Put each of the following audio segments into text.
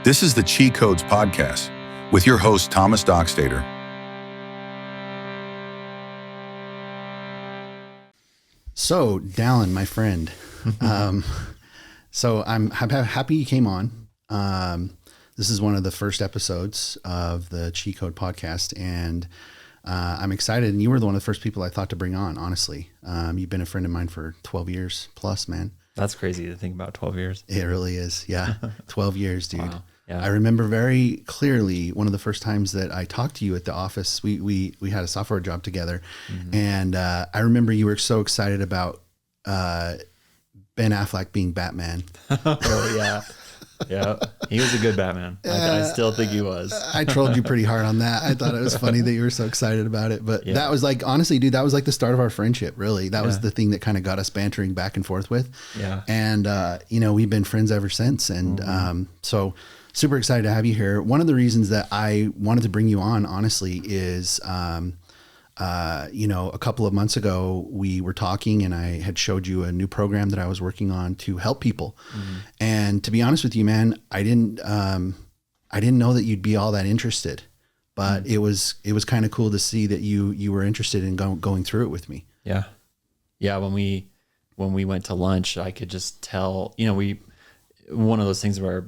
This is the Chi Codes Podcast with your host, Thomas Dockstader. So, Dallin, my friend, so I'm happy you came on. This is one of the first episodes of the Chi Code Podcast, and I'm excited. And you were one of the first people I thought to bring on, honestly. You've been a friend of mine for 12 years plus, man. That's crazy to think about 12 years. It really is. Yeah. 12 years, dude. Wow. Yeah. I remember very clearly one of the first times that I talked to you at the office. We had a software job together. Mm-hmm. And I remember you were so excited about Ben Affleck being Batman. Oh, yeah. Yeah. He was a good Batman. I still think he was. I trolled you pretty hard on that. I thought it was funny that you were so excited about it. But that was like, honestly, dude, that was like the start of our friendship, really. That was the thing that kind of got us bantering back and forth with. Yeah. And, we've been friends ever since. And so super excited to have you here. One of the reasons that I wanted to bring you on, honestly, is, a couple of months ago, we were talking and I had showed you a new program that I was working on to help people. Mm-hmm. And to be honest with you, man, I didn't know that you'd be all that interested, but it was kind of cool to see that you were interested in going through it with me. Yeah. Yeah. When we went to lunch, I could just tell, one of those things where,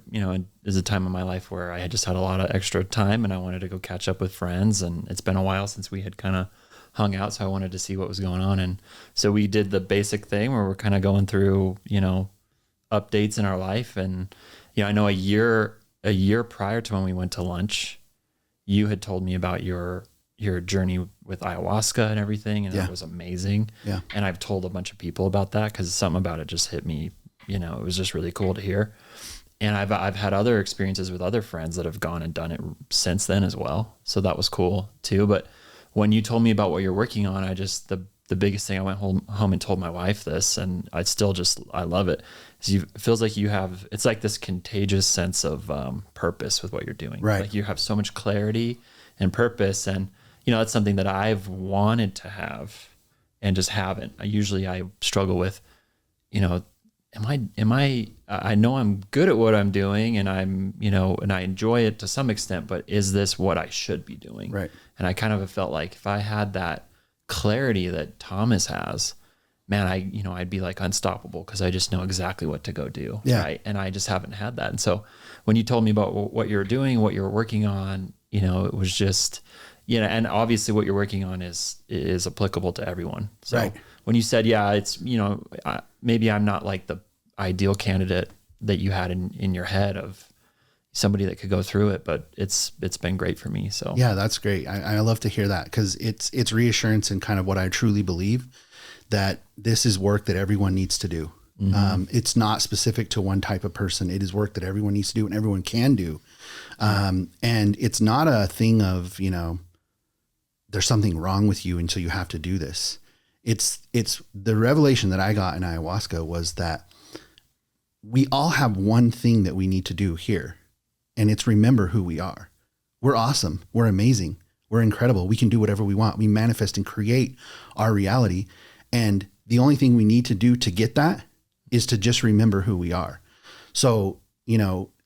there's a time in my life where I had just had a lot of extra time and I wanted to go catch up with friends, and it's been a while since we had kind of hung out. So I wanted to see what was going on. And so we did the basic thing where we're kind of going through, updates in our life. And, I know a year prior to when we went to lunch, you had told me about your journey with ayahuasca and everything. And it was amazing. Yeah. And I've told a bunch of people about that because something about it just hit me. It was just really cool to hear. And I've had other experiences with other friends that have gone and done it since then as well. So that was cool too. But when you told me about what you're working on, the biggest thing, I went home and told my wife this, and I love it. It feels like it's like this contagious sense of purpose with what you're doing. Right. Like you have so much clarity and purpose. And, that's something that I've wanted to have and just haven't. I struggle with, I know I'm good at what I'm doing and I'm, and I enjoy it to some extent, but is this what I should be doing? Right. And I kind of felt like if I had that clarity that Thomas has, man, I'd be like unstoppable because I just know exactly what to go do. Yeah. Right. And I just haven't had that. And so when you told me about what you're doing, what you're working on, it was just, and obviously what you're working on is applicable to everyone. So right. When you said, it's, maybe I'm not like the ideal candidate that you had in your head of somebody that could go through it, but it's been great for me. So yeah, that's great. I love to hear that because it's reassurance and kind of what I truly believe that this is work that everyone needs to do. Mm-hmm. It's not specific to one type of person. It is work that everyone needs to do and everyone can do. And it's not a thing of, there's something wrong with you until you have to do this. It's the revelation that I got in ayahuasca was that we all have one thing that we need to do here, and it's remember who we are. We're awesome. We're amazing. We're incredible. We can do whatever we want. We manifest and create our reality. And the only thing we need to do to get that is to just remember who we are. So,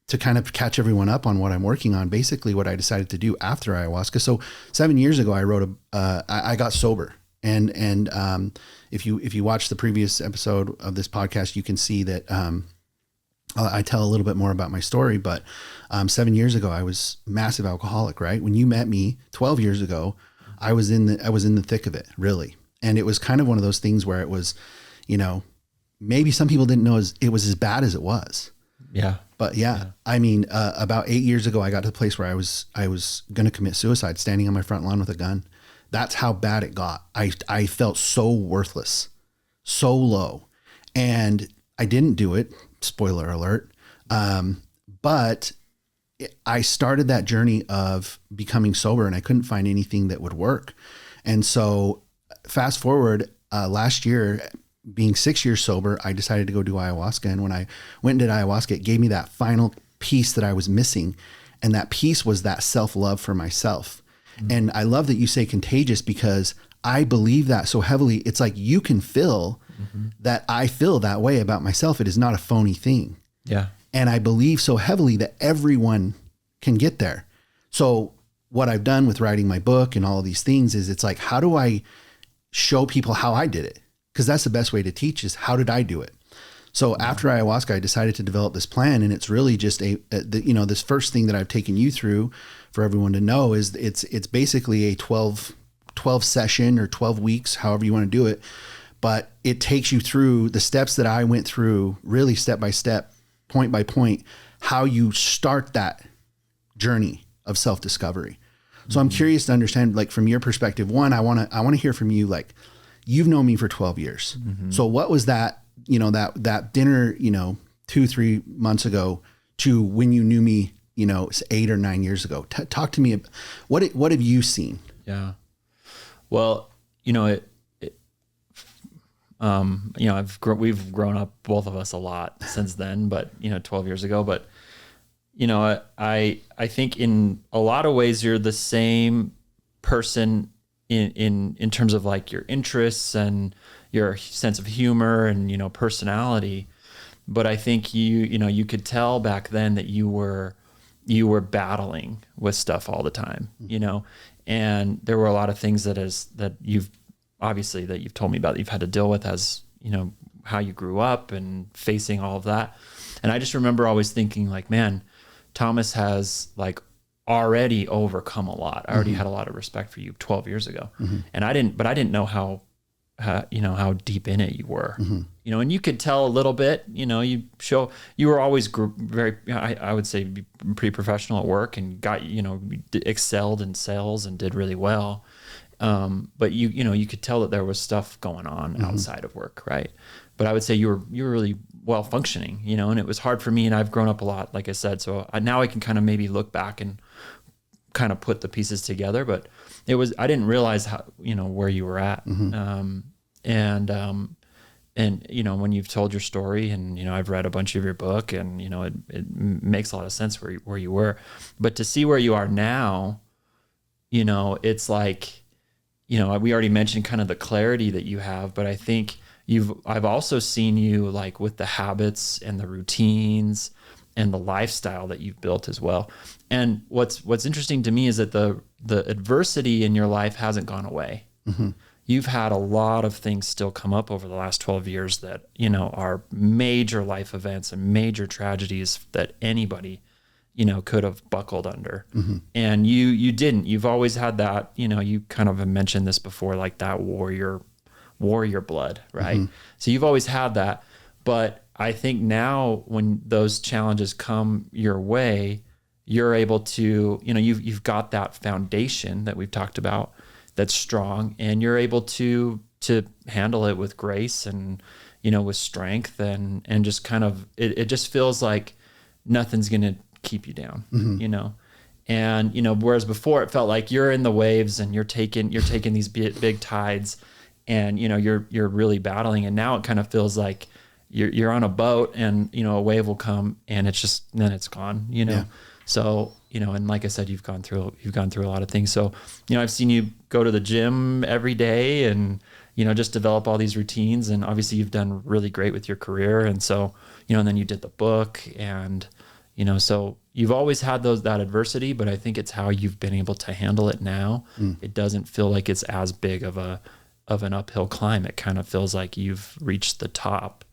to kind of catch everyone up on what I'm working on, basically what I decided to do after ayahuasca. So 7 years ago, I got sober. And if you watch the previous episode of this podcast, you can see that I tell a little bit more about my story. But 7 years ago, I was massive alcoholic. Right when you met me 12 years ago, I was in the thick of it, really. And it was kind of one of those things where it was, maybe some people didn't know it was as bad as it was. Yeah. But yeah. I mean, about 8 years ago, I got to the place where I was going to commit suicide, standing on my front lawn with a gun. That's how bad it got. I felt so worthless, so low, and I didn't do it. Spoiler alert. But I started that journey of becoming sober and I couldn't find anything that would work. And so fast forward, last year, being 6 years sober, I decided to go do ayahuasca. And when I went and did ayahuasca, it gave me that final piece that I was missing. And that piece was that self-love for myself. Mm-hmm. And I love that you say contagious because I believe that so heavily. It's like you can feel that I feel that way about myself. It is not a phony thing. Yeah. And I believe so heavily that everyone can get there. So what I've done with writing my book and all of these things is it's like, how do I show people how I did it? Because that's the best way to teach is how did I do it? So after ayahuasca, I decided to develop this plan, and it's really just this first thing that I've taken you through for everyone to know is it's basically a 12 session or 12 weeks, however you want to do it. But it takes you through the steps that I went through, really step by step, point by point, how you start that journey of self-discovery. So I'm curious to understand, like, from your perspective, one, I want to hear from you, like, you've known me for 12 years. So what was that, that dinner, 2-3 months ago to when you knew me, 8 or 9 years ago? Talk to me. What have you seen? Yeah. Well, we've grown up, both of us, a lot since then, but 12 years ago, but I think in a lot of ways you're the same person in terms of like your interests and your sense of humor and, personality. But I think you could tell back then that you were battling with stuff all the time, and there were a lot of things that you've told me about that you've had to deal with as, how you grew up and facing all of that. And I just remember always thinking like, man, Thomas has like already overcome a lot. I already had a lot of respect for you 12 years ago. And I didn't know how deep in it you were, and you could tell a little bit, you were always very, I would say, pretty professional at work and got, excelled in sales and did really well. But you could tell that there was stuff going on outside of work. Right. But I would say you were really well functioning, and it was hard for me, and I've grown up a lot, like I said, so now I can kind of maybe look back and kind of put the pieces together, but I didn't realize how, where you were at. And when you've told your story and, I've read a bunch of your book and, it makes a lot of sense where you were, but to see where you are now, it's like, we already mentioned kind of the clarity that you have, but I think I've also seen you like with the habits and the routines and the lifestyle that you've built as well. And what's interesting to me is that the adversity in your life hasn't gone away. You've had a lot of things still come up over the last 12 years that, are major life events and major tragedies that anybody, could have buckled under. And you didn't. You've always had that, you kind of have mentioned this before, like that warrior blood, right? So you've always had that. But I think now when those challenges come your way, you're able to, you've got that foundation that we've talked about that's strong, and you're able to handle it with grace and, with strength and just kind of, it just feels like nothing's going to keep you down, and, whereas before it felt like you're in the waves and you're taking these big tides and, you're really battling. And now it kind of feels like you're on a boat and, a wave will come and then it's gone, Yeah. So, and like I said, you've gone through a lot of things. So, I've seen you go to the gym every day and, just develop all these routines. And obviously you've done really great with your career. And so, and then you did the book and, so you've always had that adversity, but I think it's how you've been able to handle it now. It doesn't feel like it's as big of an uphill climb. It kind of feels like you've reached the top.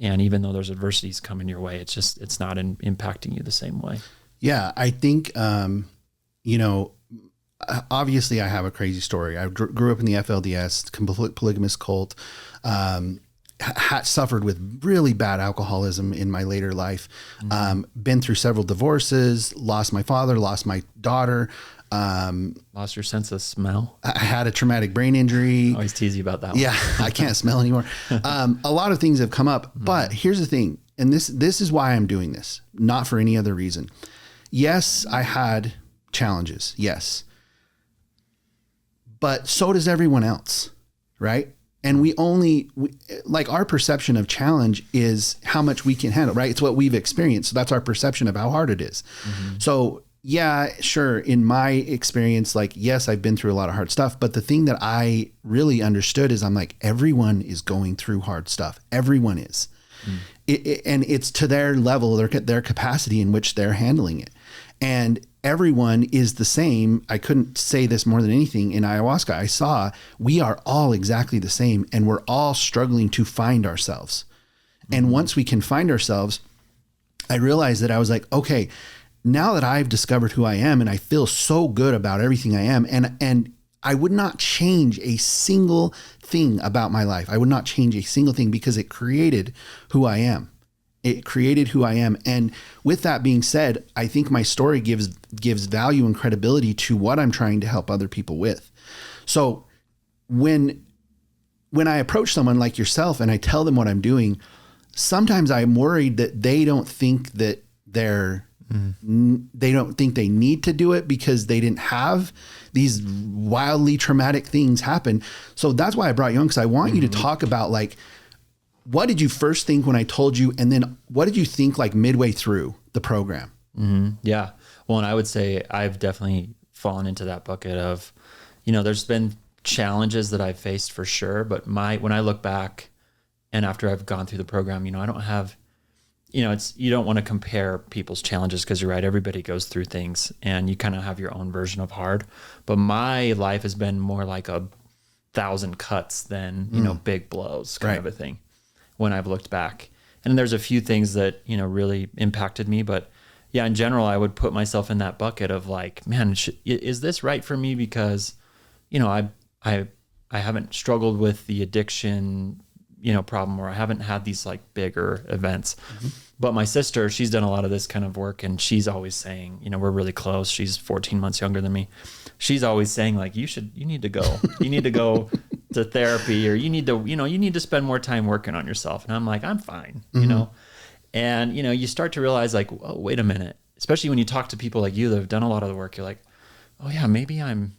And even though there's adversities coming your way, it's not impacting you the same way. Yeah, I think, obviously I have a crazy story. I grew up in the FLDS, complete polygamous cult, suffered with really bad alcoholism in my later life, been through several divorces, lost my father, lost my daughter. Lost your sense of smell. I had a traumatic brain injury. I always tease you about that one. Yeah, I can't smell anymore. A lot of things have come up, but here's the thing. And this is why I'm doing this, not for any other reason. Yes, I had challenges. Yes. But so does everyone else, right? And our perception of challenge is how much we can handle, right? It's what we've experienced. So that's our perception of how hard it is. So yeah, sure. In my experience, yes, I've been through a lot of hard stuff, but the thing that I really understood is I'm like, everyone is going through hard stuff. Everyone is. And it's to their level, their capacity in which they're handling it. And everyone is the same. I couldn't say this more than anything. In ayahuasca, I saw we are all exactly the same, and we're all struggling to find ourselves. And once we can find ourselves, I realized that I was like, okay, now that I've discovered who I am and I feel so good about everything I am, and I would not change a single thing about my life. I would not change a single thing because it created who I am. It created who I am. And with that being said, I think my story gives value and credibility to what I'm trying to help other people with. So when I approach someone like yourself and I tell them what I'm doing, sometimes I'm worried that they don't think that they don't think they need to do it because they didn't have these wildly traumatic things happen. So that's why I brought you on, because I want you to talk about, like, what did you first think when I told you? And then what did you think like midway through the program? Yeah. Well, and I would say I've definitely fallen into that bucket of, there's been challenges that I've faced for sure. But when I look back and after I've gone through the program, I don't have, you don't want to compare people's challenges, because you're right. Everybody goes through things and you kind of have your own version of hard. But my life has been more like 1,000 cuts than, big blows kind of a thing when I've looked back. And there's a few things that, really impacted me. But yeah, in general, I would put myself in that bucket of like, man, is this right for me? Because, I haven't struggled with the addiction, problem, or I haven't had these like bigger events. But my sister, she's done a lot of this kind of work, and she's always saying, we're really close. She's 14 months younger than me. She's always saying like, you need to go, to therapy, or you need to spend more time working on yourself. And I'm like, I'm fine, and, you start to realize like, oh, wait a minute, especially when you talk to people like you that have done a lot of the work, you're like, oh yeah, maybe I'm,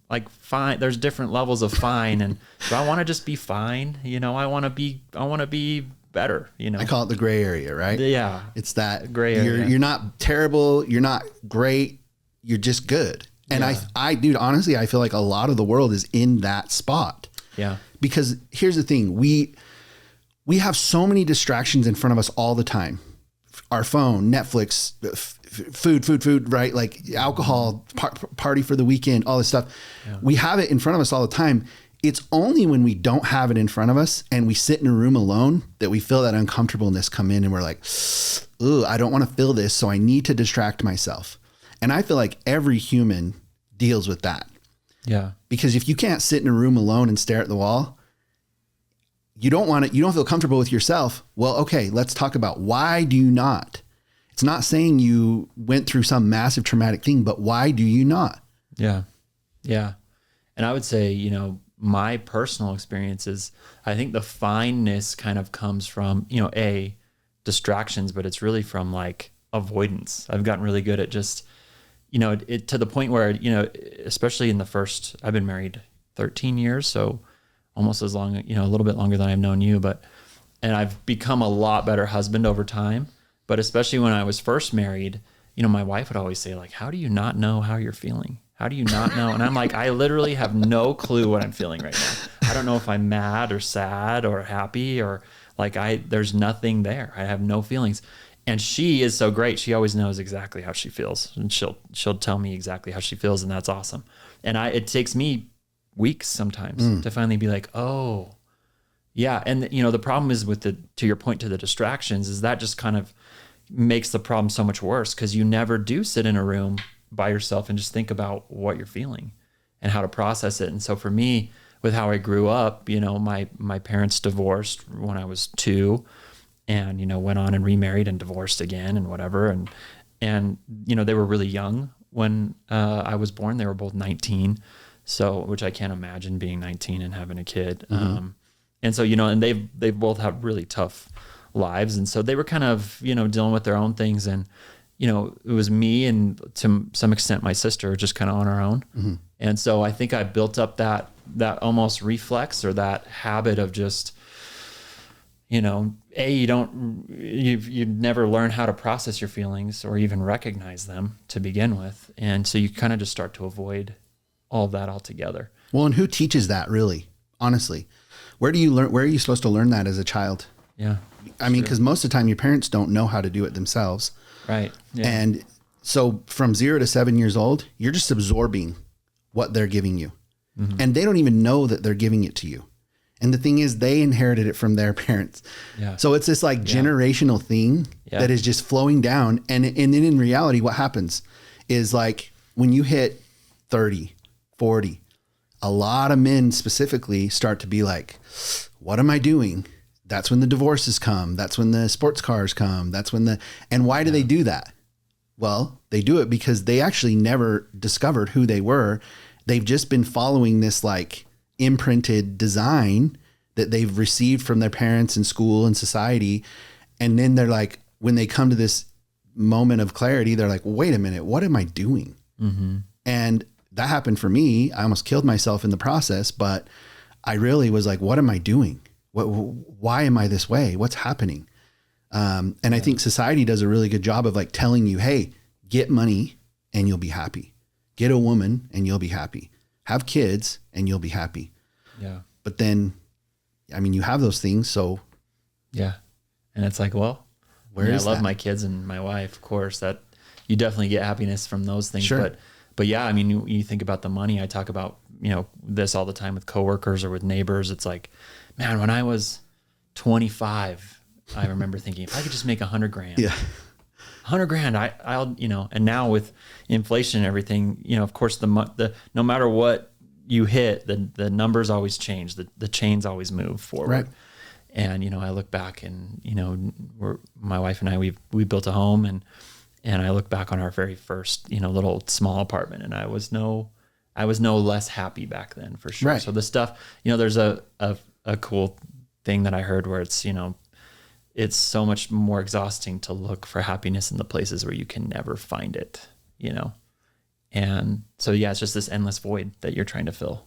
like fine. There's different levels of fine. And do I want to just be fine? I want to be better, I call it the gray area, right? Yeah. It's that gray area. You're not terrible. You're not great. You're just good. And I dude, honestly, I feel like a lot of the world is in that spot. Yeah. Because here's the thing. We have so many distractions in front of us all the time. Our phone, Netflix, food, right? Like alcohol, party for the weekend, all this stuff. Yeah. We have it in front of us all the time. It's only when we don't have it in front of us and we sit in a room alone that we feel that uncomfortableness come in, and we're like, ooh, I don't want to feel this. So I need to distract myself. And I feel like every human deals with that. Yeah. Because if you can't sit in a room alone and stare at the wall, you don't feel comfortable with yourself. Well, okay, let's talk about why do you not? It's not saying you went through some massive traumatic thing, but why do you not? Yeah. Yeah. And I would say, my personal experience is, I think the fineness kind of comes from, distractions, but it's really from like avoidance. I've gotten really good at just, it to the point where, especially in the first, I've been married 13 years. So almost as long, a little bit longer than I've known you, and I've become a lot better husband over time. But especially when I was first married, my wife would always say like, how do you not know how you're feeling? How do you not know? And I'm like, I literally have no clue what I'm feeling right now. I don't know if I'm mad or sad or happy, or like there's nothing there. I have no feelings. And she is so great. She always knows exactly how she feels, and she'll tell me exactly how she feels. And that's awesome. And it takes me weeks sometimes to finally be like, oh yeah. And the problem is to your point, to the distractions, is that just kind of makes the problem so much worse, because you never do sit in a room by yourself and just think about what you're feeling and how to process it. And so for me, with how I grew up, my parents divorced when I was 2, and, went on and remarried and divorced again and whatever. And, they were really young when I was born. They were both 19. So, which I can't imagine being 19 and having a kid. And so, and they've both had really tough lives. And so they were kind of, dealing with their own things. And, it was me and to some extent my sister just kind of on our own. And so I think I built up that almost reflex, or that habit of just, you never learn how to process your feelings or even recognize them to begin with. And so you kind of just start to avoid all of that altogether. Well, and who teaches that, really? Honestly, where do you learn? Where are you supposed to learn that as a child? Yeah. I mean, because most of the time your parents don't know how to do it themselves. Right. Yeah. And so from 0 to 7 years old, you're just absorbing what they're giving you. And they don't even know that they're giving it to you. And the thing is, they inherited it from their parents. Yeah. So it's this like generational thing that is just flowing down. And then in reality, what happens is like when you hit 30, 40, a lot of men specifically start to be like, what am I doing? That's when the divorces come. That's when the sports cars come. That's when and why do they do that? Well, they do it because they actually never discovered who they were. They've just been following this like imprinted design that they've received from their parents and school and society. And then they're like, when they come to this moment of clarity, they're like, wait a minute, what am I doing? And that happened for me. I almost killed myself in the process, but I really was like, what am I doing? Why am I this way? What's happening? And I think society does a really good job of like telling you, hey, get money and you'll be happy. Get a woman and you'll be happy. Have kids and you'll be happy. Yeah. But then, I mean, you have those things. So yeah. And it's like, well, where is I love that? my kids and my wife, of course, that you definitely get happiness from those things. Sure. But yeah, I mean, you think about the money. I talk about, this all the time with coworkers or with neighbors. It's like, man, when I was 25, I remember thinking, if I could just make $100,000, yeah, 100 grand, I'll, and now with inflation and everything, of course the no matter what you hit, the numbers always change, the chains always move forward. Right. And, I look back and, my wife and I, we built a home and I look back on our very first, little small apartment, and I was no less happy back then, for sure. Right. So the stuff, there's a cool thing that I heard where it's, it's so much more exhausting to look for happiness in the places where you can never find it, And so, yeah, it's just this endless void that you're trying to fill.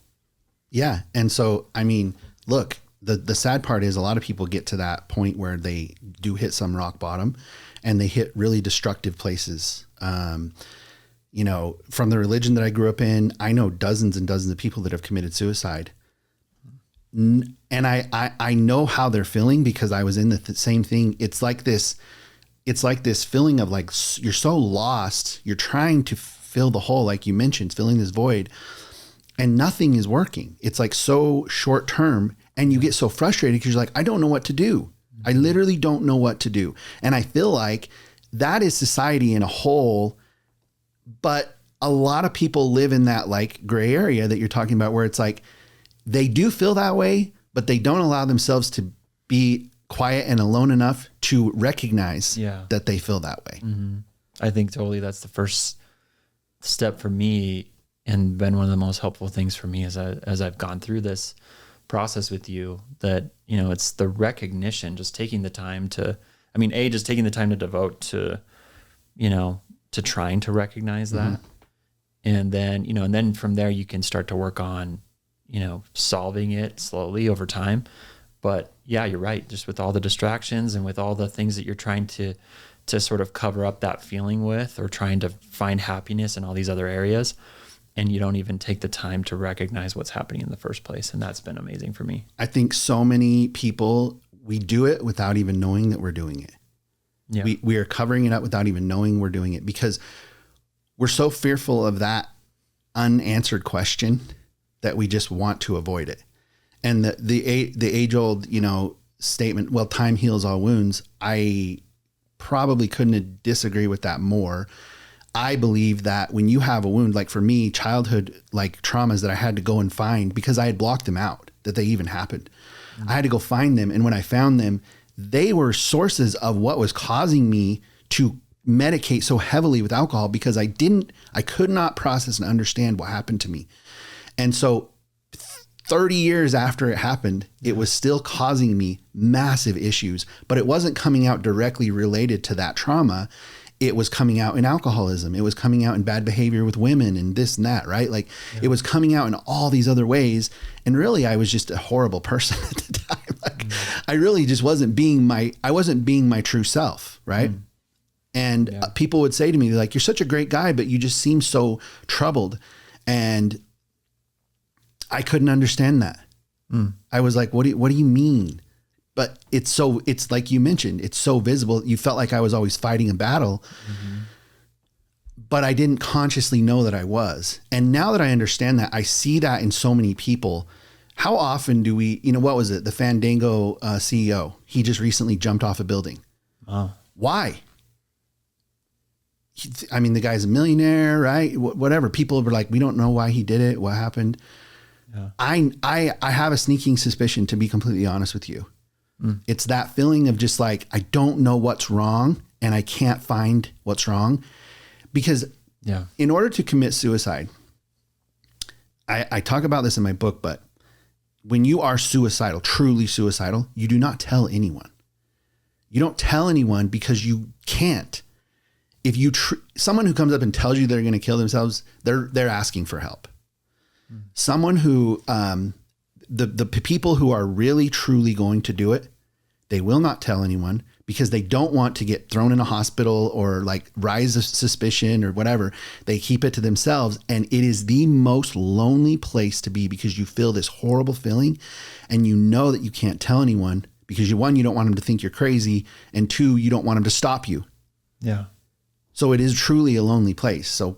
Yeah. And so, I mean, look, the sad part is a lot of people get to that point where they do hit some rock bottom and they hit really destructive places. From the religion that I grew up in, I know dozens and dozens of people that have committed suicide. And I know how they're feeling because I was in the same thing. It's like this feeling of like, you're so lost. You're trying to fill the hole. Like you mentioned, filling this void and nothing is working. It's like so short term and you get so frustrated because you're like, I don't know what to do. I literally don't know what to do. And I feel like that is society in a whole, but a lot of people live in that like gray area that you're talking about where it's like, they do feel that way, but they don't allow themselves to be quiet and alone enough to recognize that they feel that way. Mm-hmm. I think totally that's the first step for me and been one of the most helpful things for me as I've gone through this process with you, that, it's the recognition, just taking the time to, just taking the time to devote to, to trying to recognize that. Mm-hmm. And then, and then from there you can start to work on, solving it slowly over time. But yeah, you're right. Just with all the distractions and with all the things that you're trying to sort of cover up that feeling with, or trying to find happiness in all these other areas, and you don't even take the time to recognize what's happening in the first place. And that's been amazing for me. I think so many people, we do it without even knowing that we're doing it. Yeah. We are covering it up without even knowing we're doing it because we're so fearful of that unanswered question that we just want to avoid it. And the age old, statement, well, time heals all wounds. I probably couldn't disagree with that more. I believe that when you have a wound, like for me, childhood, like traumas that I had to go and find because I had blocked them out, that they even happened. Mm-hmm. I had to go find them. And when I found them, they were sources of what was causing me to medicate so heavily with alcohol because I could not process and understand what happened to me. And so 30 years after it happened, it was still causing me massive issues, but it wasn't coming out directly related to that trauma. It was coming out in alcoholism. It was coming out in bad behavior with women and this and that, right? Like it was coming out in all these other ways. And really, I was just a horrible person at the time. Like I really just wasn't being my true self. Right. And people would say to me, like, you're such a great guy, but you just seem so troubled. And I couldn't understand that. I was like, what do you mean? but it's like you mentioned, it's so visible. You felt like I was always fighting a battle, but I didn't consciously know that I was. And now that I understand that, I see that in so many people. How often do we, what was it? The Fandango CEO, he just recently jumped off a building. Wow. Why? The guy's a millionaire, right? Whatever. People were like, we don't know why he did it. What happened? Yeah. I have a sneaking suspicion, to be completely honest with you. It's that feeling of just like, I don't know what's wrong and I can't find what's wrong, because in order to commit suicide, I talk about this in my book, but when you are suicidal, truly suicidal, you do not tell anyone. You don't tell anyone because you can't. If you, someone who comes up and tells you they're going to kill themselves, they're asking for help. Someone who, the people who are really truly going to do it, they will not tell anyone because they don't want to get thrown in a hospital or like rise of suspicion or whatever. They keep it to themselves. And it is the most lonely place to be, because you feel this horrible feeling and you know that you can't tell anyone because one, you don't want them to think you're crazy, and two, you don't want them to stop you. Yeah. So it is truly a lonely place. So,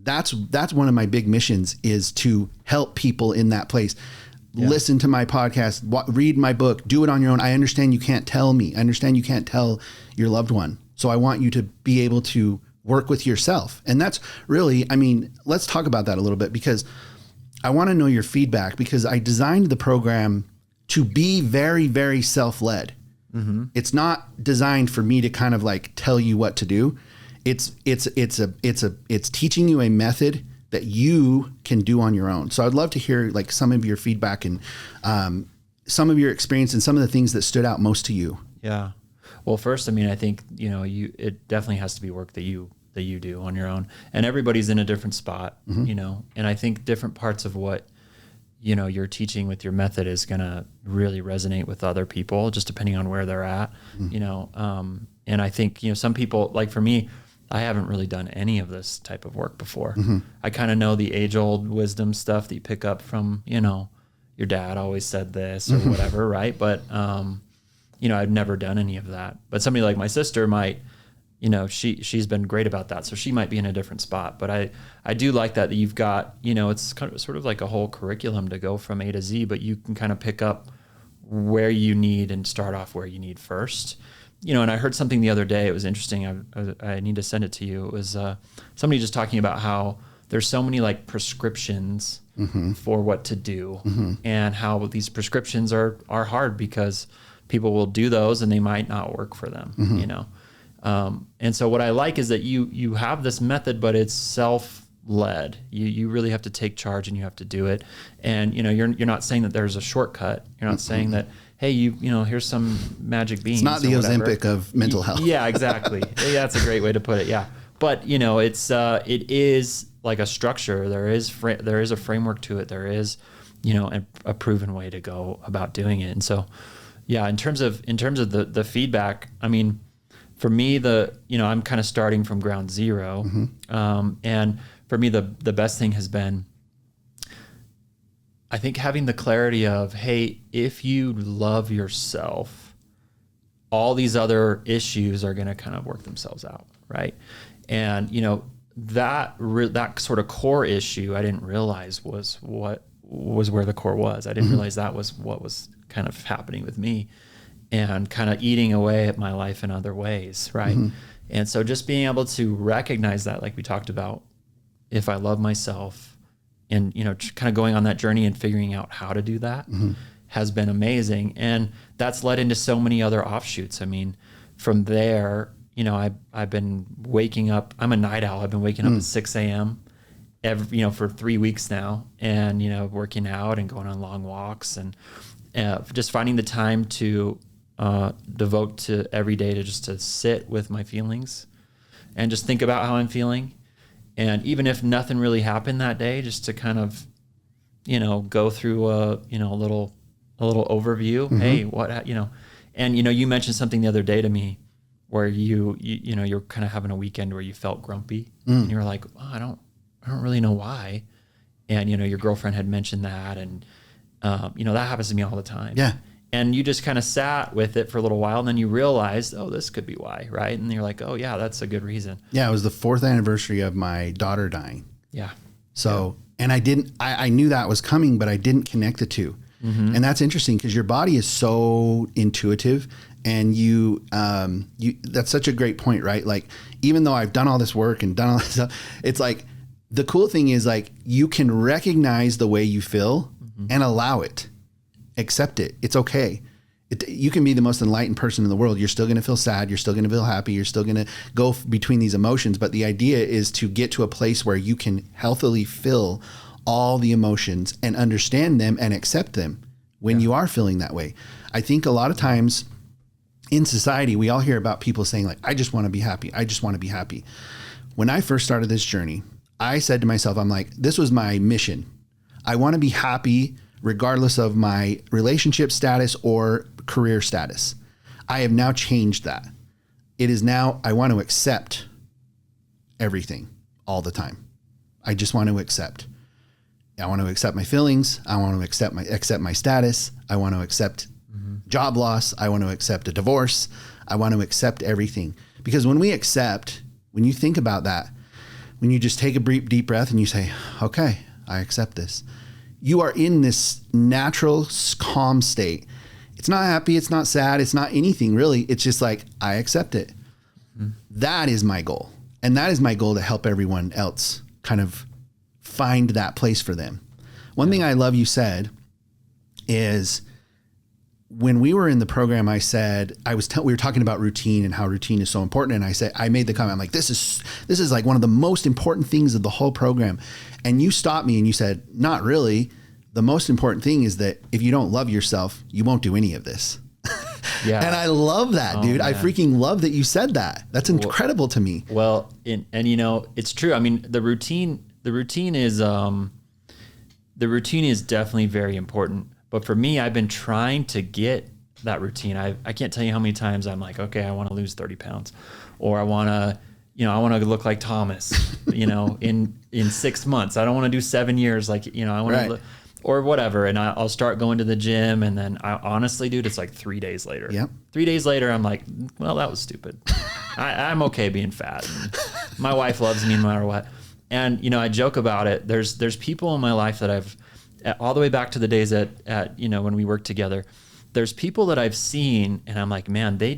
that's one of my big missions, is to help people in that place. Yeah. Listen to my podcast, read my book, do it on your own. I understand you can't tell me. I understand you can't tell your loved one. So I want you to be able to work with yourself. And that's really, let's talk about that a little bit, because I want to know your feedback, because I designed the program to be very, very self-led. Mm-hmm. It's not designed for me to kind of like tell you what to do. It's teaching you a method that you can do on your own. So I'd love to hear like some of your feedback and some of your experience and some of the things that stood out most to you. Yeah. Well, first, I think, it definitely has to be work that you do on your own, and everybody's in a different spot, and I think different parts of what, you're teaching with your method is going to really resonate with other people, just depending on where they're at, and I think, some people, like for me, I haven't really done any of this type of work before. Mm-hmm. I kind of know the age-old wisdom stuff that you pick up from, your dad always said this or whatever, right? But, I've never done any of that. But somebody like my sister might, she's been great about that. So she might be in a different spot. But I do like that you've got, it's kind of sort of like a whole curriculum to go from A to Z, but you can kind of pick up where you need and start off where you need first. And I heard something the other day. It was interesting. I need to send it to you. It was somebody just talking about how there's so many like prescriptions for what to do, and how these prescriptions are hard because people will do those and they might not work for them, and so what I like is that you have this method, but it's self-led. You really have to take charge and you have to do it. And, you're not saying that there's a shortcut. You're not saying that, hey, here's some magic beans. It's not the Ozempic of mental health. Yeah, exactly. Yeah, that's a great way to put it. Yeah. But, it is like a structure. There is a framework to it. There is, a proven way to go about doing it. And so, yeah, in terms of the feedback, for me, I'm kind of starting from ground zero. And for me, the best thing has been, I think, having the clarity of, hey, if you love yourself, all these other issues are going to kind of work themselves out, right? And, that sort of core issue, I didn't realize was where the core was. I didn't realize that was what was kind of happening with me and kind of eating away at my life in other ways, right? And so just being able to recognize that, like we talked about, if I love myself, and, kind of going on that journey and figuring out how to do that has been amazing. And that's led into so many other offshoots. From there, I've been waking up. I'm a night owl. I've been waking up at 6 a.m. For 3 weeks now, and, working out and going on long walks, and just finding the time to devote to every day to sit with my feelings and just think about how I'm feeling. And even if nothing really happened that day, just to kind of, go through a little overview. Hey, what, and, you mentioned something the other day to me where you're kind of having a weekend where you felt grumpy and you were like, oh, I don't really know why. And, your girlfriend had mentioned that. And, that happens to me all the time. Yeah. And you just kind of sat with it for a little while, and then you realized, oh, this could be why, right? And you're like, oh yeah, that's a good reason. Yeah, it was the 4th anniversary of my daughter dying. Yeah. So, and I knew that was coming, but I didn't connect the two. And that's interesting because your body is so intuitive, and that's such a great point, right? Like, even though I've done all this work and done all this stuff, it's like, the cool thing is like, you can recognize the way you feel and allow it, accept it. It's okay. You can be the most enlightened person in the world. You're still going to feel sad. You're still going to feel happy. You're still going to go between these emotions. But the idea is to get to a place where you can healthily feel all the emotions and understand them and accept them when you are feeling that way. I think a lot of times in society, we all hear about people saying like, I just want to be happy. I just want to be happy. When I first started this journey, I said to myself, I'm like, this was my mission. I want to be happy regardless of my relationship status or career status. I have now changed that. It is now, I want to accept everything all the time. I just want to accept. I want to accept my feelings. I want to accept my status. I want to accept job loss. I want to accept a divorce. I want to accept everything. Because when we accept, when you think about that, when you just take a deep breath and you say, okay, I accept this, you are in this natural calm state. It's not happy. It's not sad. It's not anything really. It's just like, I accept it. That is my goal. And that is my goal, to help everyone else kind of find that place for them. One thing I love you said is, when we were in the program, I said, we were talking about routine and how routine is so important. And I made the comment, I'm like, this is like one of the most important things of the whole program. And you stopped me and you said, not really. The most important thing is that if you don't love yourself, you won't do any of this. Yeah. And I love that, dude. Man. I freaking love that you said that. That's incredible to me. Well, and you know, it's true. I mean, the routine is definitely very important. But for me, I've been trying to get that routine. I can't tell you how many times I'm like, okay, I want to lose 30 pounds, or I want to look like Thomas, in 6 months. I don't want to do 7 years. Like, I want to, or whatever. And I'll start going to the gym. And then I honestly, dude, it's like 3 days later. Yep. 3 days later, I'm like, well, that was stupid. I'm okay being fat. And my wife loves me no matter what. And, I joke about it. There's people in my life that I've, all the way back to the days at when we worked together, there's people that I've seen and I'm like, man, they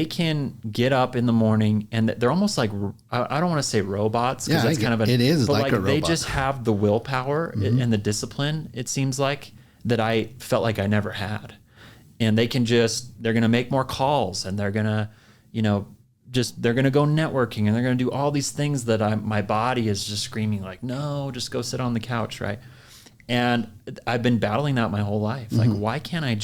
can get up in the morning and they're almost like, I don't want to say robots, because that's kind of it is but like a robot. They just have the willpower and the discipline, it seems like, that I felt like I never had. And they're going to make more calls, and they're going to, they're going to go networking, and they're going to do all these things that my body is just screaming like, no, just go sit on the couch. Right. And I've been battling that my whole life. Like, why can't I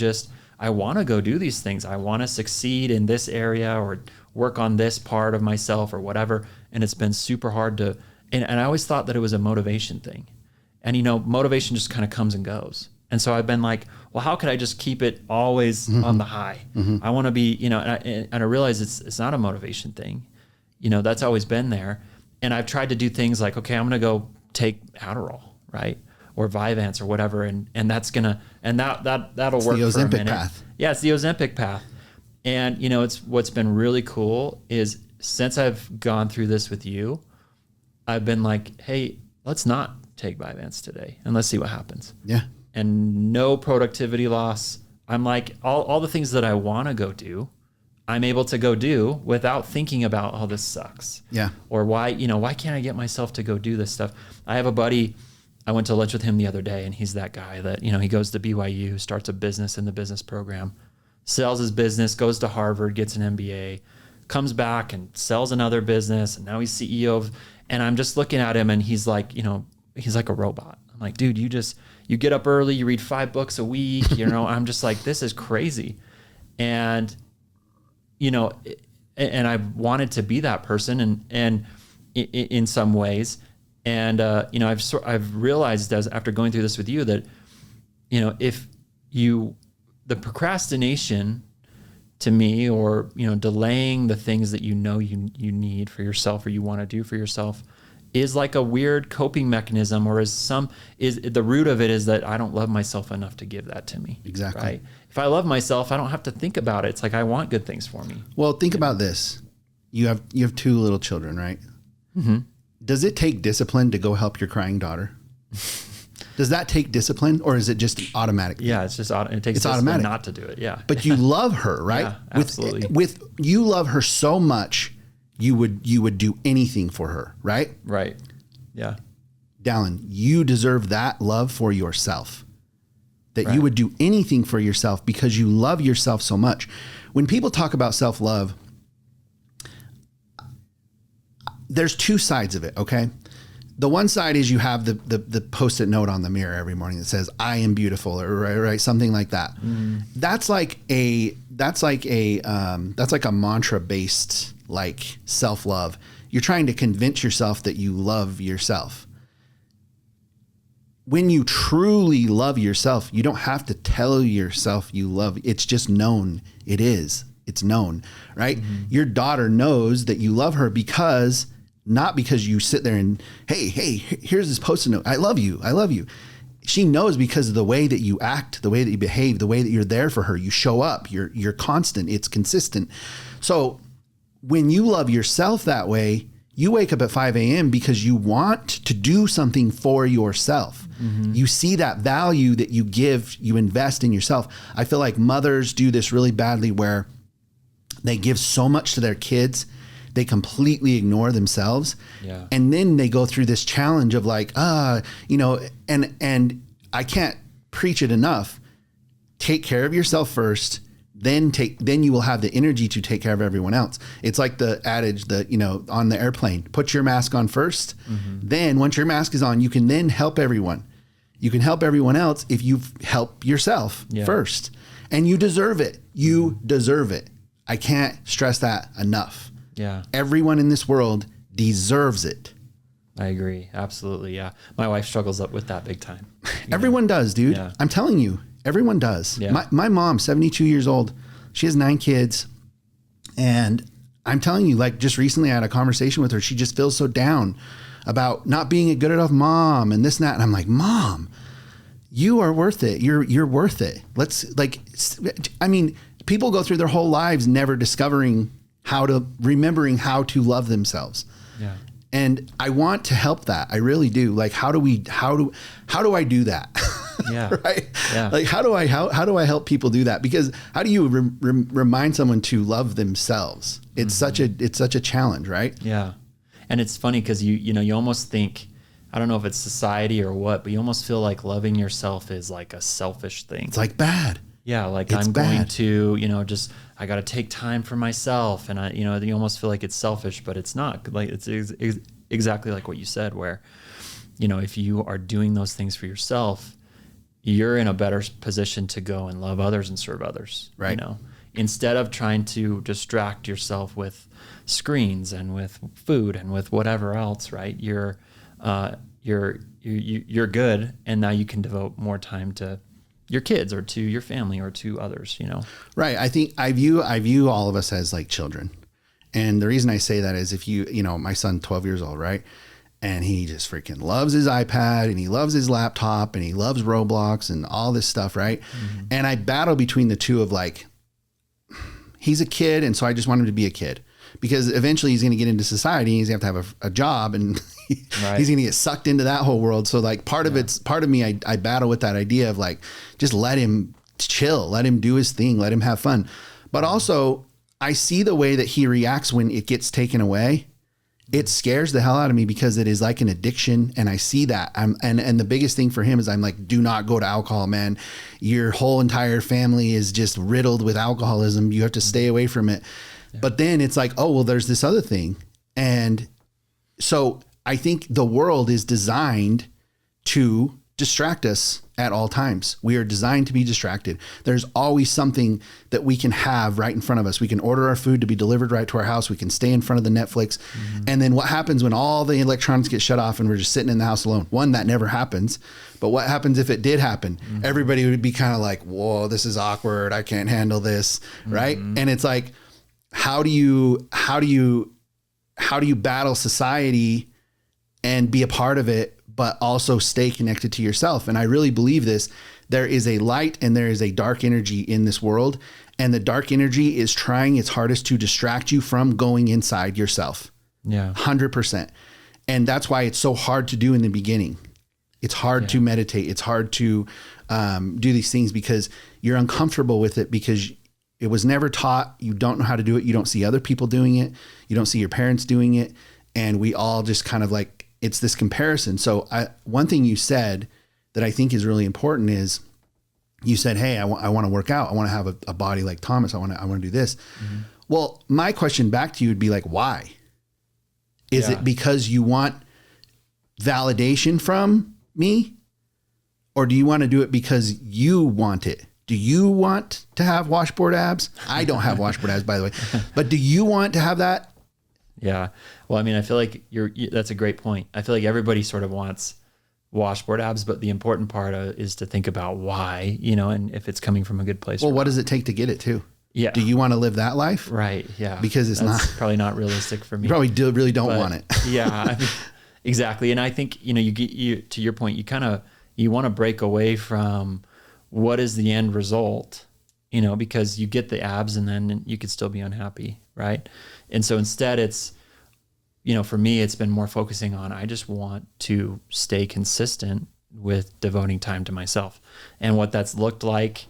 want to go do these things. I want to succeed in this area or work on this part of myself or whatever. And it's been super hard and I always thought that it was a motivation thing. And, motivation just kind of comes and goes. And so I've been like, well, how could I just keep it always on the high? I want to be, and I realize it's not a motivation thing. That's always been there. And I've tried to do things like, okay, I'm going to go take Adderall, right? Or Vyvanse or whatever. And that's gonna, and that'll work for a minute. Path. Yeah, it's the Ozempic path. And it's what's been really cool is, since I've gone through this with you, I've been like, hey, let's not take Vyvanse today and let's see what happens. Yeah. And no productivity loss. I'm like, all the things that I want to go do, I'm able to go do without thinking about, oh, this sucks. Yeah. Or why can't I get myself to go do this stuff? I have a buddy, I went to lunch with him the other day, and he's that guy that, he goes to BYU, starts a business in the business program, sells his business, goes to Harvard, gets an MBA, comes back and sells another business, and now he's CEO and I'm just looking at him, and he's like, he's like a robot. I'm like, dude, you get up early, you read 5 books a week, I'm just like, this is crazy. And, and I wanted to be that person and in some ways. And, I've realized after going through this with you that, the procrastination to me, or, delaying the things that you need for yourself or you want to do for yourself, is like a weird coping mechanism, or is the root of it is that I don't love myself enough to give that to me. Exactly. Right. If I love myself, I don't have to think about it. It's like, I want good things for me. Well, think about this. You have 2 little children, right? Mm-hmm. Does it take discipline to go help your crying daughter? Does that take discipline, or is it just automatic? Yeah, it takes discipline automatic not to do it. Yeah. But you love her, right? Yeah, absolutely. With you love her so much, you would do anything for her, right? Right. Yeah. Dallin, you deserve that love for yourself. That you would do anything for yourself because you love yourself so much. When people talk about self-love, there's 2 sides of it, okay? The one side is you have the Post-it note on the mirror every morning that says, I am beautiful, or right, something like that. Mm. That's like a mantra based, like, self-love. You're trying to convince yourself that you love yourself. When you truly love yourself, you don't have to tell yourself you love. It's just known. It's known, right? Mm-hmm. Your daughter knows that you love her not because you sit there and, hey, here's this Post-it note. I love you. She knows because of the way that you act, the way that you behave, the way that you're there for her. You show up, you're constant, it's consistent. So when you love yourself that way, you wake up at 5 a.m. because you want to do something for yourself. Mm-hmm. You see that value that you give, you invest in yourself. I feel like mothers do this really badly, where they give so much to their kids, they completely ignore themselves. Yeah. And then they go through this challenge of like, and I can't preach it enough. Take care of yourself first, then you will have the energy to take care of everyone else. It's like the adage that, on the airplane, put your mask on first. Mm-hmm. Then once your mask is on, you can then help everyone. You can help everyone else if you help yourself first. And you deserve it. You deserve it. I can't stress that enough. Yeah. Everyone in this world deserves it. I agree. Absolutely. Yeah. My wife struggles up with that big time. Everyone does, dude. Yeah. I'm telling you, everyone does. Yeah. My mom, 72 years old, she has 9 kids. And I'm telling you, like, just recently I had a conversation with her. She just feels so down about not being a good enough mom and this and that. And I'm like, Mom, you are worth it. You're worth it. People go through their whole lives never remembering how to love themselves. Yeah. And I want to help that. I really do. Like, how do I do that? Yeah. Right. Yeah. Like, how do I help people do that? Because how do you remind someone to love themselves? It's such a challenge, right? Yeah. And it's funny because you almost think, I don't know if it's society or what, but you almost feel like loving yourself is like a selfish thing. It's like bad. Yeah. Like, I'm going to, I got to take time for myself. And you almost feel like it's selfish, but it's not. Like, it's exactly like what you said, where, if you are doing those things for yourself, you're in a better position to go and love others and serve others. Right. Instead of trying to distract yourself with screens and with food and with whatever else, right? You're good. And now you can devote more time to your kids or to your family or to others, Right. I think I view all of us as like children. And the reason I say that is if my son's 12 years old, right? And he just freaking loves his iPad and he loves his laptop and he loves Roblox and all this stuff, right? Mm-hmm. And I battle between the two of like, he's a kid. And so I just want him to be a kid, because eventually he's going to get into society. He's going to have a job, and right. He's going to get sucked into that whole world. So like part of me, I battle with that idea of like, just let him chill, let him do his thing, let him have fun. But also I see the way that he reacts when it gets taken away. It scares the hell out of me because it is like an addiction. And I see that. And the biggest thing for him is I'm like, do not go to alcohol, man. Your whole entire family is just riddled with alcoholism. You have to stay away from it. Yeah. But then it's like, oh, well, there's this other thing. And so I think the world is designed to distract us at all times. We are designed to be distracted. There's always something that we can have right in front of us. We can order our food to be delivered right to our house. We can stay in front of the Netflix. Mm-hmm. And then what happens when all the electronics get shut off and we're just sitting in the house alone? One, that never happens. But what happens if it did happen? Mm-hmm. Everybody would be kind of like, whoa, this is awkward. I can't handle this. Mm-hmm. Right. And it's like, how do you battle society and be a part of it, but also stay connected to yourself. And I really believe this. There is a light and there is a dark energy in this world. And the dark energy is trying its hardest to distract you from going inside yourself. Yeah. 100%. And that's why it's so hard to do in the beginning. It's hard to meditate. It's hard to do these things because you're uncomfortable with it because it was never taught. You don't know how to do it. You don't see other people doing it. You don't see your parents doing it. And we all just kind of like, it's this comparison. So one thing you said that I think is really important is you said, hey, I want to work out. I want to have a body like Thomas. I want to do this. Mm-hmm. Well, my question back to you would be like, why? Is it because you want validation from me? Or do you want to do it because you want it? Do you want to have washboard abs? I don't have washboard abs, by the way, but do you want to have that? Yeah. Well, I mean, I feel like that's a great point. I feel like everybody sort of wants washboard abs, but the important part is to think about why, and if it's coming from a good place. Well, what does it take to get it too? Yeah. Do you want to live that life? Right. Yeah. Because that's probably not realistic for me. You probably really don't want it. Yeah. I mean, exactly. And I think, you to your point, you want to break away from what is the end result, because you get the abs and then you could still be unhappy. Right. And so instead it's, for me, it's been more focusing on, I just want to stay consistent with devoting time to myself. And what that's looked like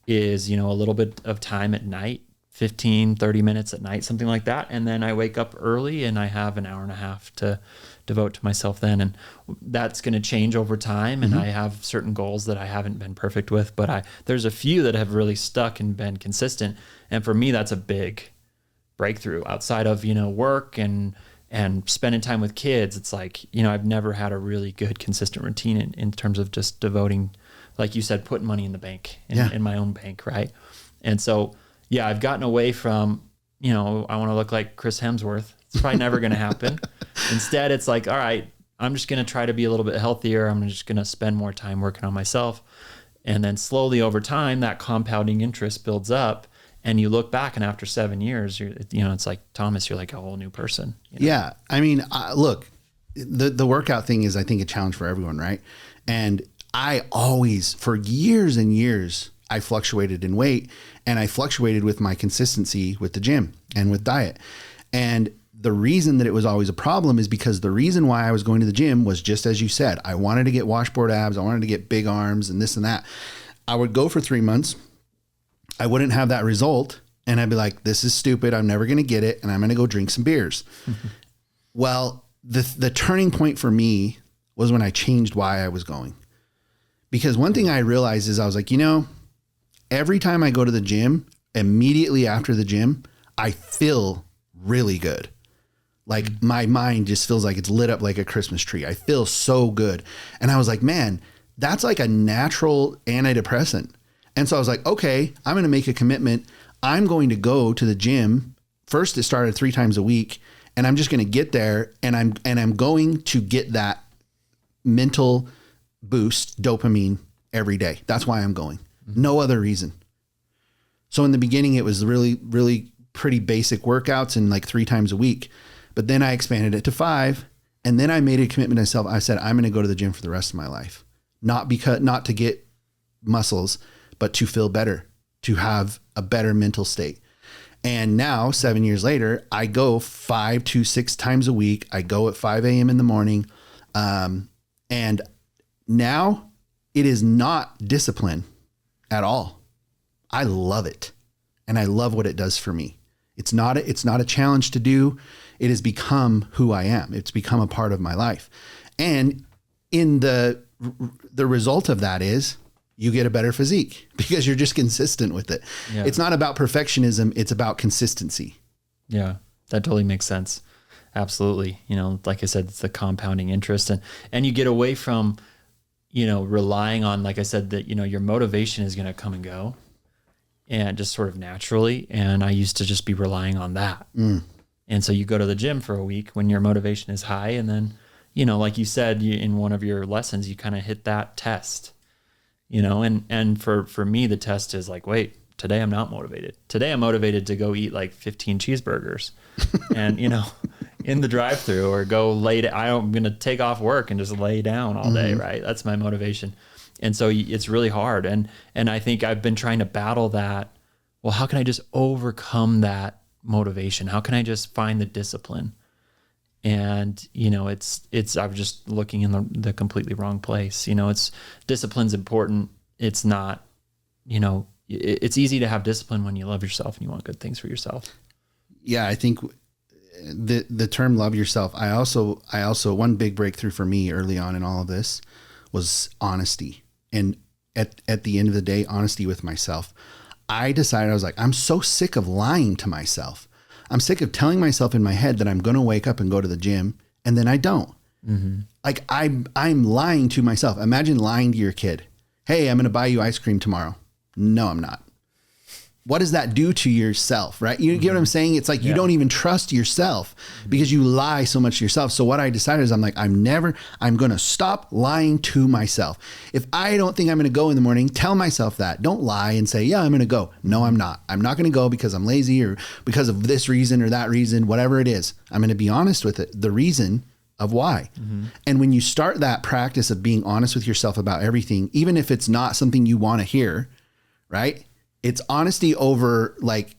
is, a little bit of time at night, 15, 30 minutes at night, something like that. And then I wake up early and I have an hour and a half to devote to myself then. And that's going to change over time. And I have certain goals that I haven't been perfect with, but there's a few that have really stuck and been consistent. And for me, that's a big breakthrough outside of, work and spending time with kids. It's like, I've never had a really good, consistent routine in terms of just devoting, like you said, putting money in the bank, in my own bank. Right. And so, I've gotten away from, I want to look like Chris Hemsworth. It's probably never going to happen. Instead, it's like, all right, I'm just going to try to be a little bit healthier. I'm just going to spend more time working on myself. And then slowly over time, that compounding interest builds up. And you look back, and after 7 years, it's like, Thomas, you're like a whole new person. Yeah. I mean, look, the workout thing is, I think, a challenge for everyone, right? And I always, for years and years, I fluctuated in weight, and I fluctuated with my consistency with the gym and with diet. And the reason that it was always a problem is because the reason why I was going to the gym was just as you said. I wanted to get washboard abs. I wanted to get big arms and this and that. I would go for 3 months. I wouldn't have that result. And I'd be like, this is stupid. I'm never going to get it. And I'm going to go drink some beers. Well, the turning point for me was when I changed why I was going. Because one thing I realized is I was like, every time I go to the gym, immediately after the gym, I feel really good. Like my mind just feels like it's lit up like a Christmas tree. I feel so good. And I was like, man, that's like a natural antidepressant. And so I was like, okay, I'm going to make a commitment. I'm going to go to the gym. First, it started 3 times a week, and I'm just going to get there, and I'm going to get that mental boost, dopamine, every day. That's why I'm going. No other reason. So in the beginning, it was really, really pretty basic workouts and like 3 times a week. But then I expanded it to 5. And then I made a commitment to myself. I said, I'm going to go to the gym for the rest of my life. Not to get muscles, but to feel better, to have a better mental state. And now 7 years later, I go 5 to 6 times a week. I go at 5 a.m. in the morning. And now it is not discipline at all. I love it. And I love what it does for me. It's not a challenge to do. It has become who I am. It's become a part of my life. And in the result of that is you get a better physique because you're just consistent with it. Yeah. It's not about perfectionism. It's about consistency. Yeah, that totally makes sense. Absolutely. Like I said, it's the compounding interest and you get away from, relying on, like I said, that, your motivation is going to come and go and just sort of naturally. And I used to just be relying on that. And so you go to the gym for a week when your motivation is high. And then, like you said, in one of your lessons, you kind of hit that test, and for me, the test is like, wait, today I'm not motivated. Today I'm motivated to go eat like 15 cheeseburgers. And, in the drive-thru or go I'm going to take off work and just lay down all day. Right. That's my motivation. And so it's really hard. And I think I've been trying to battle that. Well, how can I just overcome that motivation? How can I just find the discipline? And, I'm just looking in the completely wrong place. Discipline's important. It's not, it's easy to have discipline when you love yourself and you want good things for yourself. Yeah. I think the term love yourself, I also, one big breakthrough for me early on in all of this was honesty. And at the end of the day, honesty with myself. I decided, I was like, I'm so sick of lying to myself. I'm sick of telling myself in my head that I'm going to wake up and go to the gym and then I don't. Like I'm lying to myself. Imagine lying to your kid. Hey, I'm going to buy you ice cream tomorrow. No, I'm not. What does that do to yourself? Right. You get what I'm saying? It's like, you don't even trust yourself because you lie so much to yourself. So what I decided is I'm going to stop lying to myself. If I don't think I'm going to go in the morning, tell myself that. Don't lie and say, yeah, I'm going to go. No, I'm not. I'm not going to go because I'm lazy or because of this reason or that reason, whatever it is. I'm going to be honest with it. The reason of why. And when you start that practice of being honest with yourself about everything, even if it's not something you want to hear, right? It's honesty over like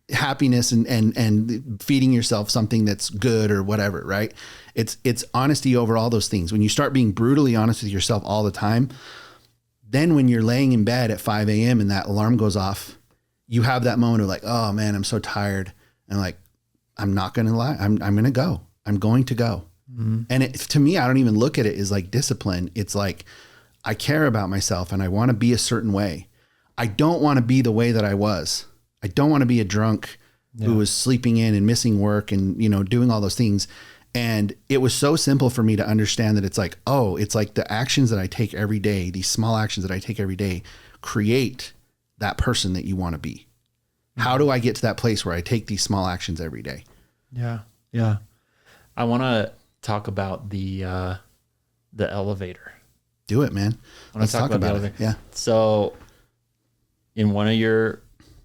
happiness and feeding yourself something that's good or whatever, right? It's honesty over all those things. When you start being brutally honest with yourself all the time, then when you're laying in bed at 5 a.m. and that alarm goes off, you have that moment of like, oh man, I'm so tired. And like, I'm not going to lie. I'm going to go. I'm going to go. And to me, I don't even look at it as like discipline. It's like, I care about myself and I want to be a certain way. I don't want to be the way that I was. I don't want to be a drunk who was sleeping in and missing work and, doing all those things. And it was so simple for me to understand that it's like, oh, it's like the actions that I take every day, these small actions that I take every day create that person that you want to be. How do I get to that place where I take these small actions every day? Yeah. Yeah. I want to talk about the elevator. Do it, man. Let's talk about it. Yeah. So in one of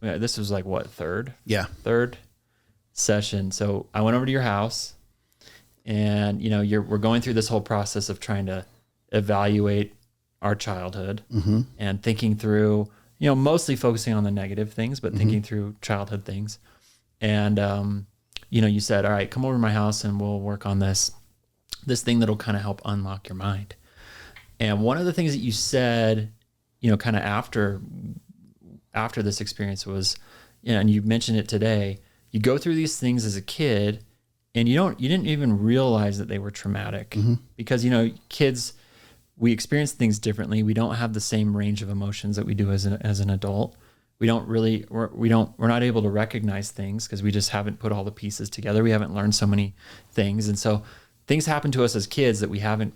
this was like what, third session. So I went over to your house and, we're going through this whole process of trying to evaluate our childhood and thinking through, mostly focusing on the negative things, but thinking through childhood things. And, you said, all right, come over to my house and we'll work on this thing that'll kind of help unlock your mind. And one of the things that you said, kind of after this experience was, and you mentioned it today, you go through these things as a kid and you didn't even realize that they were traumatic because, kids, we experience things differently. We don't have the same range of emotions that we do as an adult. We're not able to recognize things because we just haven't put all the pieces together. We haven't learned so many things. And so things happen to us as kids that we haven't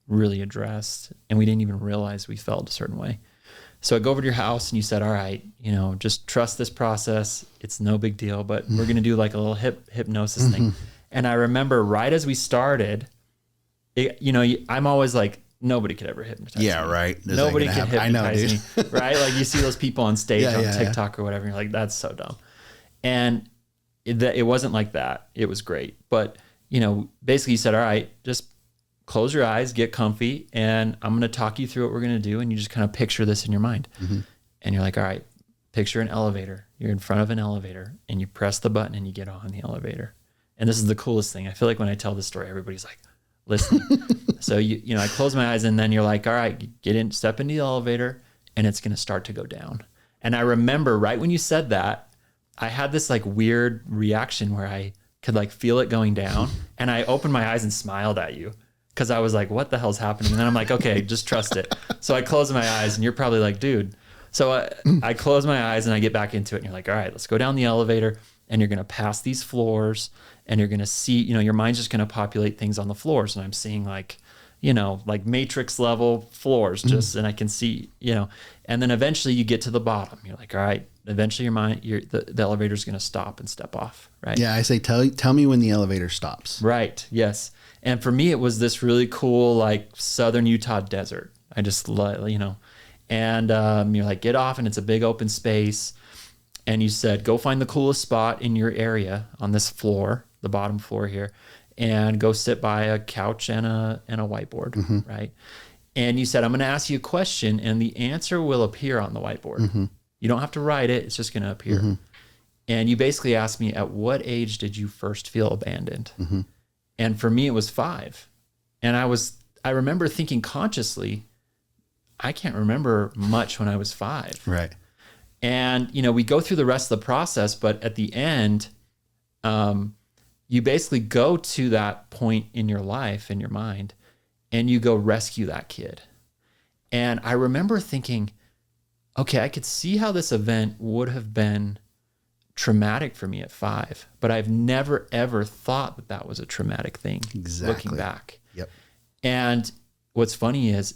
really addressed and we didn't even realize we felt a certain way. So I go over to your house and you said, all right, just trust this process. It's no big deal, but we're going to do like a little hypnosis thing. And I remember right as we started, I'm always like, nobody could ever hypnotize me. Right. Nobody could hypnotize me, right? Like you see those people on stage on TikTok or whatever. And you're like, that's so dumb. And it wasn't like that. It was great. But, basically you said, all right, just close your eyes, get comfy, and I'm going to talk you through what we're going to do. And you just kind of picture this in your mind. And you're like, all right, picture an elevator. You're in front of an elevator and you press the button and you get on the elevator. And this is the coolest thing. I feel like when I tell this story, everybody's like listening. So I close my eyes and then you're like, all right, step into the elevator and it's going to start to go down. And I remember right when you said that, I had this like weird reaction where I could like feel it going down and I opened my eyes and smiled at you. Cause I was like, what the hell's happening? And then I'm like, okay, just trust it. So I close my eyes and you're probably like, dude. So I close my eyes and I get back into it and you're like, all right, let's go down the elevator and you're going to pass these floors and you're going to see, your mind's just going to populate things on the floors. And I'm seeing like, like matrix level floors and I can see, and then eventually you get to the bottom. You're like, all right, eventually your mind, the elevator's going to stop and step off. Right. Yeah. I say, tell me when the elevator stops. Right. Yes. And for me, it was this really cool, like Southern Utah desert. I just, and you're like, get off and it's a big open space. and you said, go find the coolest spot in your area on this floor, the bottom floor here, and go sit by a couch and a whiteboard, right? And you said, I'm going to ask you a question and the answer will appear on the whiteboard. You don't have to write it. It's just going to appear. And you basically asked me, at what age did you first feel abandoned? And for me, it was 5. And I remember thinking consciously, I can't remember much when I was 5. Right. And, we go through the rest of the process, but at the end, you basically go to that point in your life, in your mind, and you go rescue that kid. And I remember thinking, okay, I could see how this event would have been traumatic for me at 5, but I've never, ever thought that was a traumatic thing. Exactly. Looking back. Yep. And what's funny is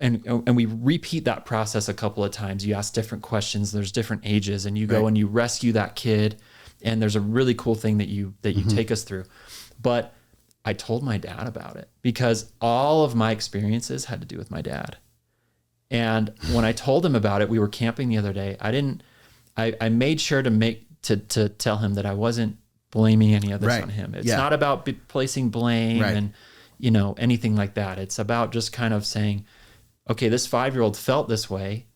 and we repeat that process a couple of times. You ask different questions. There's different ages, and you go and you rescue that kid. And there's a really cool thing that you take us through. But I told my dad about it because all of my experiences had to do with my dad. And when I told him about it, we were camping the other day. I made sure to tell him that I wasn't blaming any of this on him. It's not about placing blame and, anything like that. It's about just kind of saying, okay, this 5-year-old felt this way,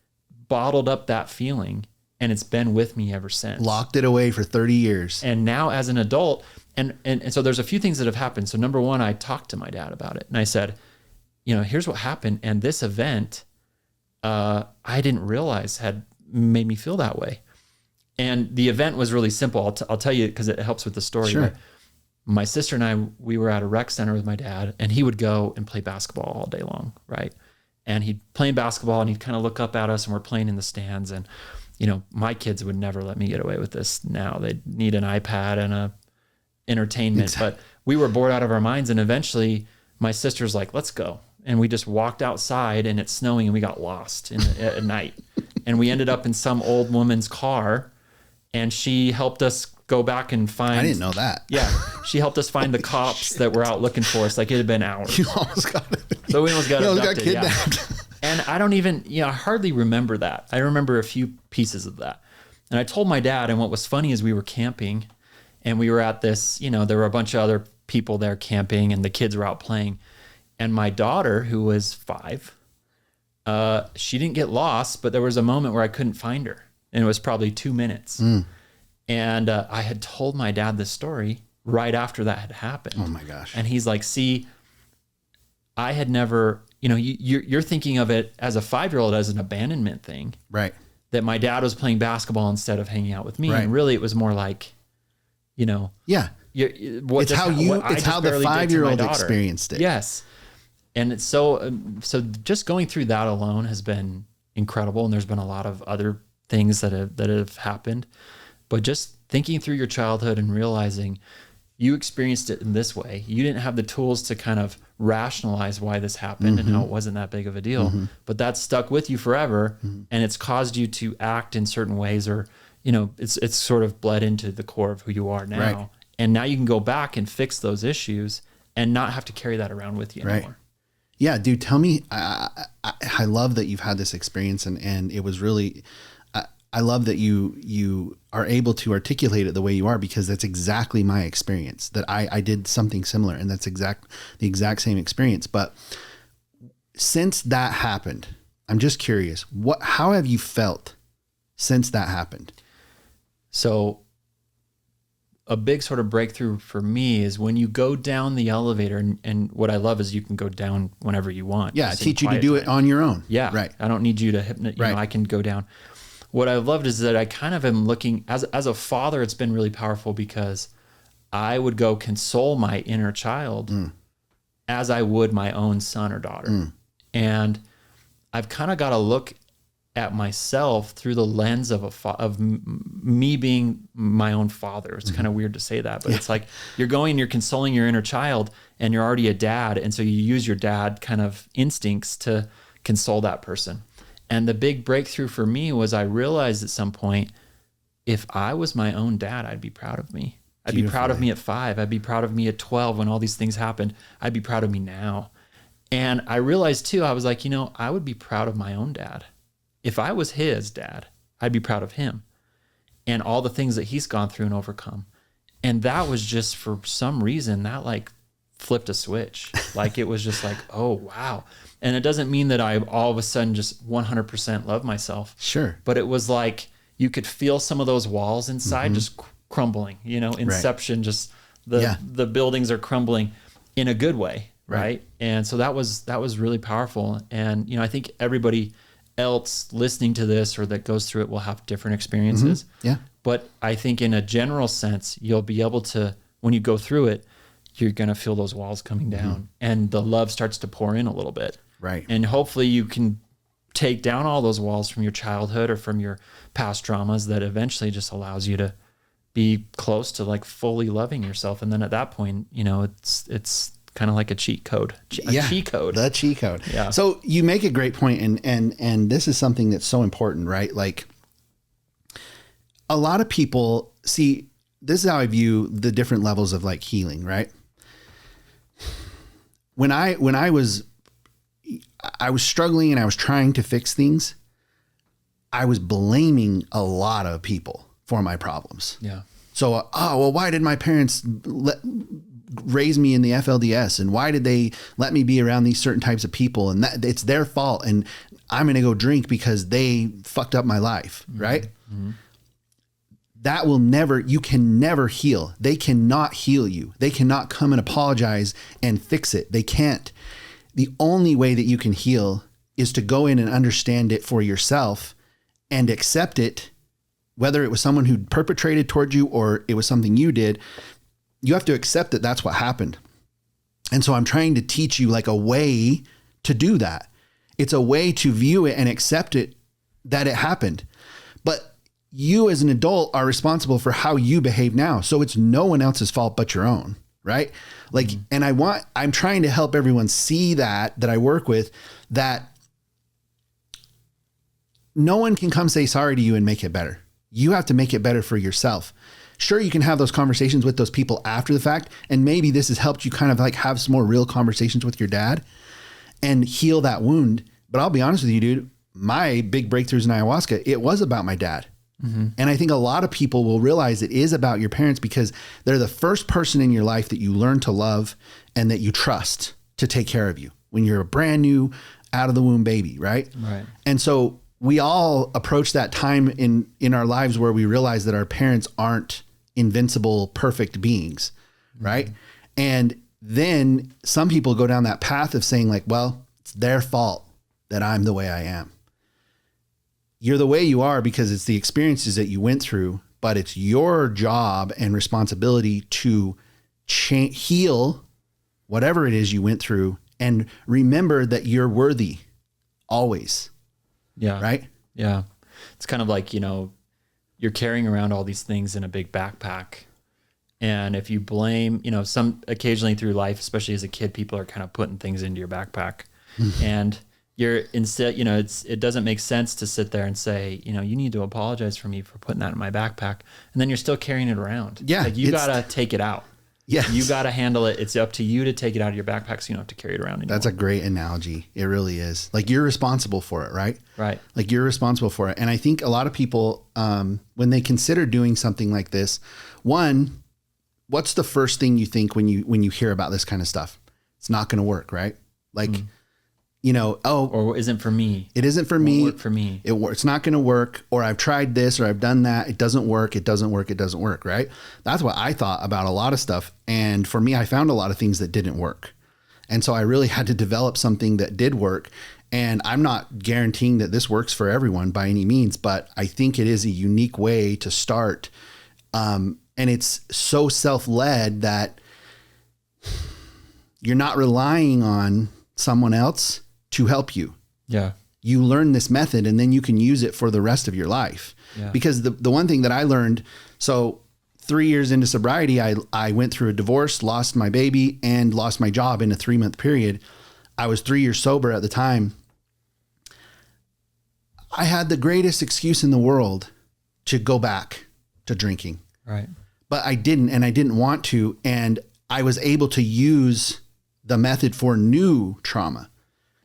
bottled up that feeling, and it's been with me ever since. Locked it away for 30 years. And now as an adult, and so there's a few things that have happened. So number one, I talked to my dad about it, and I said, here's what happened. And this event, I didn't realize had made me feel that way. And the event was really simple. I'll tell you, because it helps with the story. Sure. My sister and I, we were at a rec center with my dad, and he would go and play basketball all day long, right? And he'd play basketball, and he'd kind of look up at us, and we're playing in the stands. And, my kids would never let me get away with this now. They'd need an iPad and a entertainment. But we were bored out of our minds, and eventually my sister's like, let's go. And we just walked outside, and it's snowing, and we got lost at night. And we ended up in some old woman's car, and she helped us go back and find... I didn't know that. Yeah. She helped us find the cops that were out looking for us. Like, it had been hours. You almost got So we almost got abducted. Kidnapped. Yeah. And I don't even, I hardly remember that. I remember a few pieces of that. And I told my dad, and what was funny is we were camping, and we were at this, there were a bunch of other people there camping, and the kids were out playing. And my daughter, who was 5, she didn't get lost, but there was a moment where I couldn't find her. And it was probably 2 minutes. And I had told my dad this story right after that had happened. Oh my gosh. And he's like, see, I had never, you're thinking of it as a 5-year-old as an abandonment thing. Right. That my dad was playing basketball instead of hanging out with me. Right. And really it was more like, Yeah. it's how the 5-year-old experienced it. Yes. And it's so just going through that alone has been incredible. And there's been a lot of other things that have happened, but just thinking through your childhood and realizing you experienced it in this way. You didn't have the tools to kind of rationalize why this happened and how it wasn't that big of a deal, but that's stuck with you forever. And it's caused you to act in certain ways, or, it's sort of bled into the core of who you are now. Right. And now you can go back and fix those issues and not have to carry that around with you anymore. Yeah, dude, tell me, I love that you've had this experience, and it was really, I love that you are able to articulate it the way you are, because that's exactly my experience, that I did something similar, and that's the exact same experience. But since that happened, I'm just curious, how have you felt since that happened? So a big sort of breakthrough for me is when you go down the elevator, and what I love is you can go down whenever you want. Yeah, I teach you to do it on your own. Yeah. Right. I don't need you to hypnotize, I can go down. What I've loved is that I kind of am looking, as a father, it's been really powerful, because I would go console my inner child as I would my own son or daughter. And I've kind of got to look at myself through the lens of me being my own father. It's kind of weird to say that, but it's like you're consoling your inner child, and you're already a dad. And so you use your dad kind of instincts to console that person. And the big breakthrough for me was I realized at some point, if I was my own dad, I'd be proud of me. I'd be proud of me at 5. I'd be proud of me at 12 when all these things happened. I'd be proud of me now. And I realized too, I was like, I would be proud of my own dad. If I was his dad, I'd be proud of him. and all the things that he's gone through and overcome. And that was just, for some reason, that like flipped a switch. Like it was just like, oh, wow. And it doesn't mean that I all of a sudden just 100% love myself. Sure. But it was like, you could feel some of those walls inside just crumbling, you know, Inception, just the buildings are crumbling in a good way. Right. And so that was really powerful. And, you know, I think everybody else listening to this or that goes through it will have different experiences. Yeah. But I think in a general sense, you'll be able to, when you go through it, you're going to feel those walls coming down and the love starts to pour in a little bit. Right. And hopefully you can take down all those walls from your childhood or from your past traumas that eventually just allows you to be close to like fully loving yourself. And then at that point, you know, it's kind of like a cheat code, cheat code. The cheat code. Yeah. So you make a great point, and this is something that's so important, right? Like a lot of people see, this is how I view the different levels of like healing, right? When I was struggling and I was trying to fix things, I was blaming a lot of people for my problems. Yeah. So, why did my parents raise me in the FLDS? And why did they let me be around these certain types of people? And that it's their fault. And I'm going to go drink because they fucked up my life. Right. Mm-hmm. That will never, you can never heal. They cannot heal you. They cannot come and apologize and fix it. They can't. The only way that you can heal is to go in and understand it for yourself and accept it, whether it was someone who perpetrated towards you or it was something you did. You have to accept that that's what happened. And so I'm trying to teach you like a way to do that. It's a way to view it and accept it, that it happened. But you as an adult are responsible for how you behave now. So it's no one else's fault but your own, right? Like, and I'm trying to help everyone see that I work with, that no one can come say sorry to you and make it better. You have to make it better for yourself. Sure, you can have those conversations with those people after the fact. And maybe this has helped you kind of like have some more real conversations with your dad and heal that wound. But I'll be honest with you, dude, my big breakthroughs in ayahuasca, it was about my dad. Mm-hmm. And I think a lot of people will realize it is about your parents because they're the first person in your life that you learn to love and that you trust to take care of you when you're a brand new out of the womb baby. Right. Right. And so we all approach that time in our lives where we realize that our parents aren't invincible, perfect beings. Right. Mm-hmm. And then some people go down that path of saying like, well, it's their fault that I'm the way I am. You're the way you are because it's the experiences that you went through, but it's your job and responsibility to heal whatever it is you went through and remember that you're worthy always. Yeah. Right. Yeah. It's kind of like, you know, you're carrying around all these things in a big backpack. And if you blame, you know, occasionally through life, especially as a kid, people are kind of putting things into your backpack and you're instead, you know, it doesn't make sense to sit there and say, you know, you need to apologize for me for putting that in my backpack. And then you're still carrying it around. Yeah. Like you got to take it out. Yeah. You got to handle it. It's up to you to take it out of your backpack so you don't have to carry it around anymore. That's a great analogy. It really is. Like you're responsible for it, right? Right. Like you're responsible for it. And I think a lot of people, when they consider doing something like this, one, what's the first thing you think when you hear about this kind of stuff? It's not going to work, right? Like, you know, or isn't for me. It isn't for me. Won't work for me. It's not going to work. Or I've tried this or I've done that. It doesn't work. It doesn't work. It doesn't work. Right. That's what I thought about a lot of stuff. And for me, I found a lot of things that didn't work. And so I really had to develop something that did work. And I'm not guaranteeing that this works for everyone by any means, but I think it is a unique way to start. And it's so self-led that you're not relying on someone else to help you. Yeah. You learn this method and then you can use it for the rest of your life. Yeah. Because the one thing that I learned, so 3 years into sobriety, I went through a divorce, lost my baby and lost my job in a 3-month period. I was 3 years sober at the time. I had the greatest excuse in the world to go back to drinking. Right. But I didn't, and I didn't want to. And I was able to use the method for new trauma.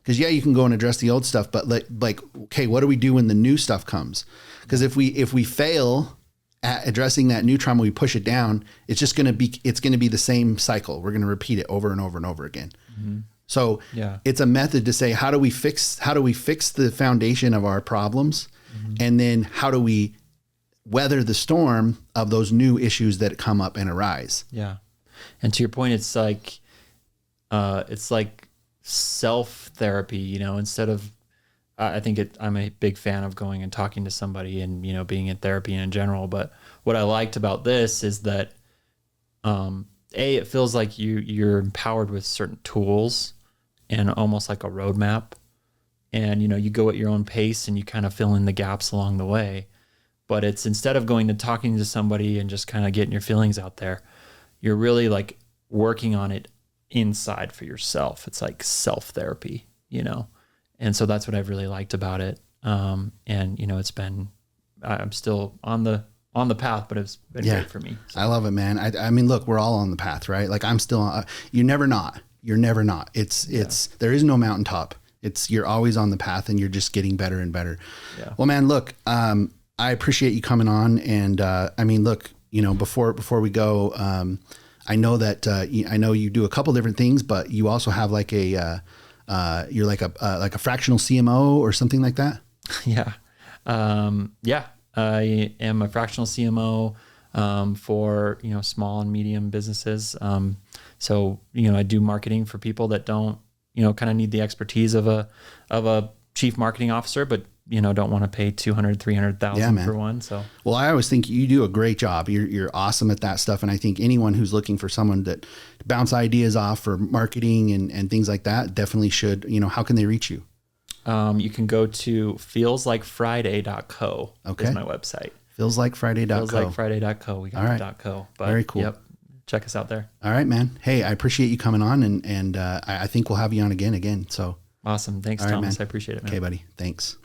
Because yeah, you can go and address the old stuff, but like, okay, what do we do when the new stuff comes? Because if we fail addressing that new trauma, we push it down. It's just going to be the same cycle. We're going to repeat it over and over and over again. Mm-hmm. So it's a method to say, how do we fix the foundation of our problems? Mm-hmm. And then how do we weather the storm of those new issues that come up and arise? Yeah. And to your point, it's like self-therapy, you know, instead of, I'm a big fan of going and talking to somebody and, you know, being in therapy in general. But what I liked about this is that, it feels like you're empowered with certain tools and almost like a roadmap. And, you know, you go at your own pace and you kind of fill in the gaps along the way. But it's instead of going to talking to somebody and just kind of getting your feelings out there, you're really like working on it inside for yourself. It's like self-therapy, you know? And so that's what I've really liked about it. And, you know, I'm still on the path, but it's been great for me. So. I love it, man. I mean, look, we're all on the path, right? Like I'm still, you're never not. There is no mountaintop. You're always on the path and you're just getting better and better. Yeah. Well, man, look, I appreciate you coming on. And, I mean, look, you know, before we go, I know that, I know you do a couple different things, but you also have like you're like a fractional CMO or something like that. Yeah. I am a fractional CMO, for, you know, small and medium businesses. So, you know, I do marketing for people that don't, you know, kind of need the expertise of a chief marketing officer, but, you know, don't want to pay $200,000, $300,000 for one. So, well, I always think you do a great job. You're awesome at that stuff. And I think anyone who's looking for someone that bounce ideas off for marketing and things like that definitely should, you know, how can they reach you? You can go to feelslikefriday.co. Okay. Is my website. Feelslikefriday.co. Feelslikefriday.co. We got all right. the .co. But very cool. Yep. Check us out there. All right, man. Hey, I appreciate you coming on and I think we'll have you on again. So awesome. Thanks, all right, Thomas. man. I appreciate it, man. Okay, buddy. Thanks.